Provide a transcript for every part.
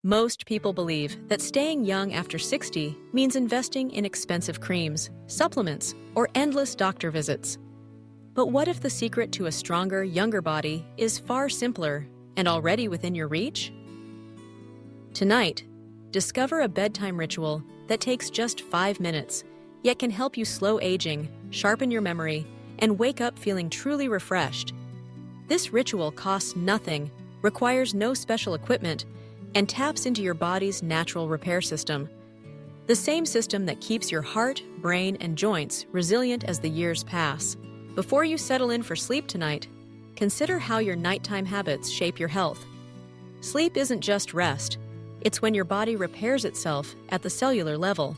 Most people believe that staying young after 60 means investing in expensive creams, supplements, or endless doctor visits. But what if the secret to a stronger, younger body is far simpler and already within your reach? Tonight, discover a bedtime ritual that takes just 5 minutes, yet can help you slow aging, sharpen your memory, and wake up feeling truly refreshed. This ritual costs nothing, requires no special equipment, and taps into your body's natural repair system. The same system that keeps your heart, brain, and joints resilient as the years pass. Before you settle in for sleep tonight, consider how your nighttime habits shape your health. Sleep isn't just rest, it's when your body repairs itself at the cellular level.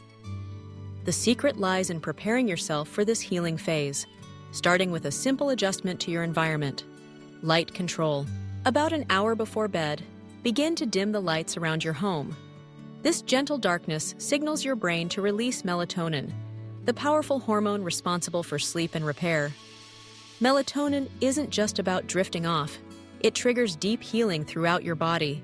The secret lies in preparing yourself for this healing phase, starting with a simple adjustment to your environment. Light control. About an hour before bed, begin to dim the lights around your home. This gentle darkness signals your brain to release melatonin, the powerful hormone responsible for sleep and repair. Melatonin isn't just about drifting off, it triggers deep healing throughout your body.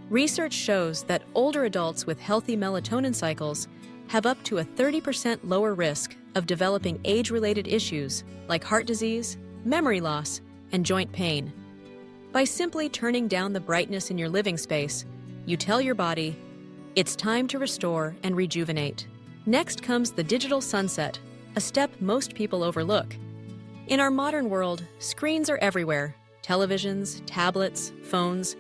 Research shows that older adults with healthy melatonin cycles have up to a 30% lower risk of developing age-related issues like heart disease, memory loss, and joint pain. By simply turning down the brightness in your living space, you tell your body, it's time to restore and rejuvenate. Next comes the digital sunset, a step most people overlook. In our modern world, screens are everywhere, televisions, tablets, phones.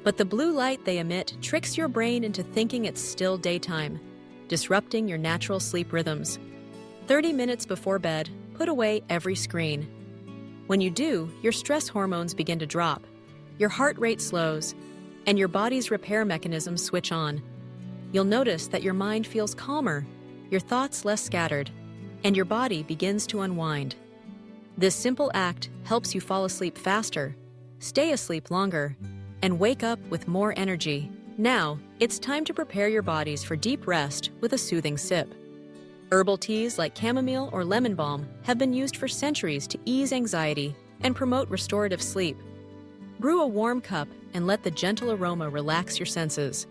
But the blue light they emit tricks your brain into thinking it's still daytime, disrupting your natural sleep rhythms. 30 minutes before bed, put away every screen. When you do, your stress hormones begin to drop, your heart rate slows, and your body's repair mechanisms switch on. You'll notice that your mind feels calmer, your thoughts less scattered, and your body begins to unwind. This simple act helps you fall asleep faster, stay asleep longer, and wake up with more energy. Now, it's time to prepare your bodies for deep rest with a soothing sip. Herbal teas like chamomile or lemon balm have been used for centuries to ease anxiety and promote restorative sleep. Brew a warm cup and let the gentle aroma relax your senses.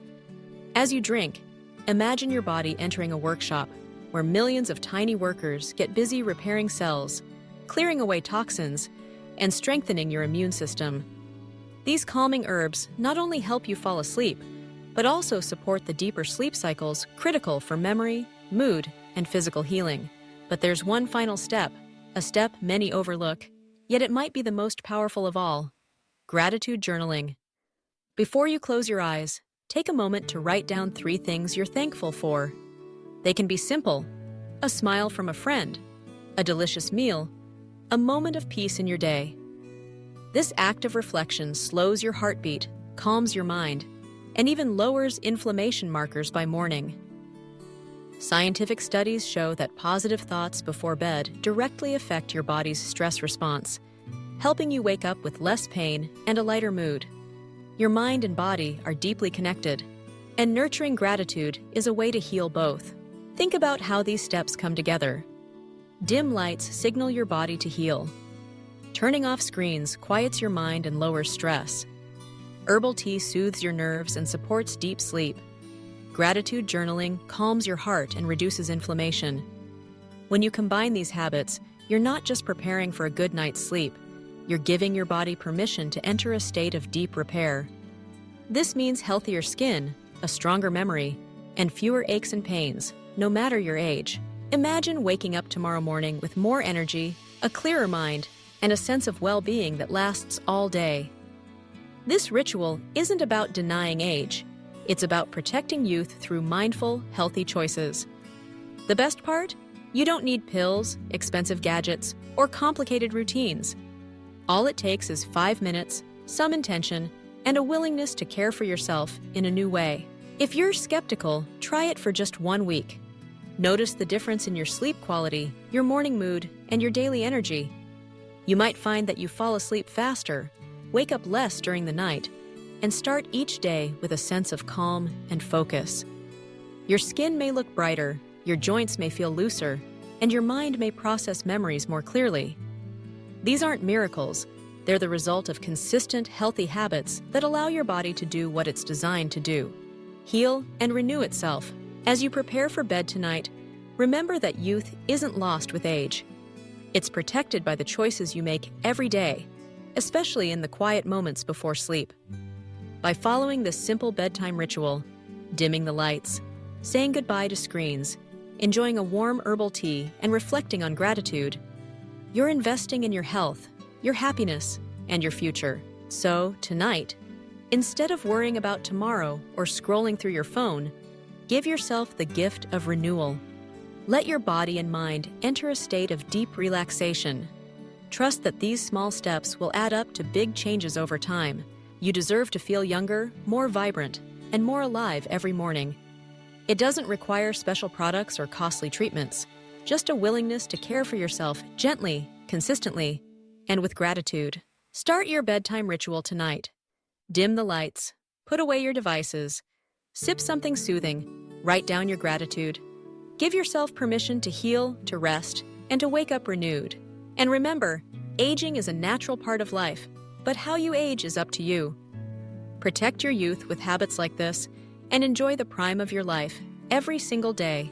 As you drink, imagine your body entering a workshop where millions of tiny workers get busy repairing cells, clearing away toxins, and strengthening your immune system. These calming herbs not only help you fall asleep, but also support the deeper sleep cycles critical for memory, mood, and physical healing. But there's one final step, a step many overlook, yet it might be the most powerful of all: gratitude journaling. Before you close your eyes, take a moment to write down 3 things you're thankful for. They can be simple: a smile from a friend, a delicious meal, a moment of peace in your day. This act of reflection slows your heartbeat, calms your mind, and even lowers inflammation markers by morning. Scientific studies show that positive thoughts before bed directly affect your body's stress response, helping you wake up with less pain and a lighter mood. Your mind and body are deeply connected, and nurturing gratitude is a way to heal both. Think about how these steps come together. Dim lights signal your body to heal. Turning off screens quiets your mind and lowers stress. Herbal tea soothes your nerves and supports deep sleep. Gratitude journaling calms your heart and reduces inflammation. When you combine these habits, you're not just preparing for a good night's sleep, you're giving your body permission to enter a state of deep repair. This means healthier skin, a stronger memory, and fewer aches and pains, no matter your age. Imagine waking up tomorrow morning with more energy, a clearer mind, and a sense of well-being that lasts all day. This ritual isn't about denying age. It's about protecting youth through mindful, healthy choices. The best part? You don't need pills, expensive gadgets, or complicated routines. All it takes is 5 minutes, some intention, and a willingness to care for yourself in a new way. If you're skeptical, try it for just 1 week. Notice the difference in your sleep quality, your morning mood, and your daily energy. You might find that you fall asleep faster, wake up less during the night, and start each day with a sense of calm and focus. Your skin may look brighter, your joints may feel looser, and your mind may process memories more clearly. These aren't miracles, They're the result of consistent, healthy habits that allow your body to do what it's designed to do: heal and renew itself. As you prepare for bed tonight, remember that youth isn't lost with age. It's protected by the choices you make every day, especially in the quiet moments before sleep. By following this simple bedtime ritual, dimming the lights, saying goodbye to screens, enjoying a warm herbal tea, and reflecting on gratitude, you're investing in your health, your happiness, and your future. So, tonight, instead of worrying about tomorrow or scrolling through your phone, give yourself the gift of renewal. Let your body and mind enter a state of deep relaxation. Trust that these small steps will add up to big changes over time. You deserve to feel younger, more vibrant, and more alive every morning. It doesn't require special products or costly treatments, just a willingness to care for yourself gently, consistently, and with gratitude. Start your bedtime ritual tonight. Dim the lights, put away your devices, sip something soothing, write down your gratitude. Give yourself permission to heal, to rest, and to wake up renewed. And remember, aging is a natural part of life, but how you age is up to you. Protect your youth with habits like this and enjoy the prime of your life every single day.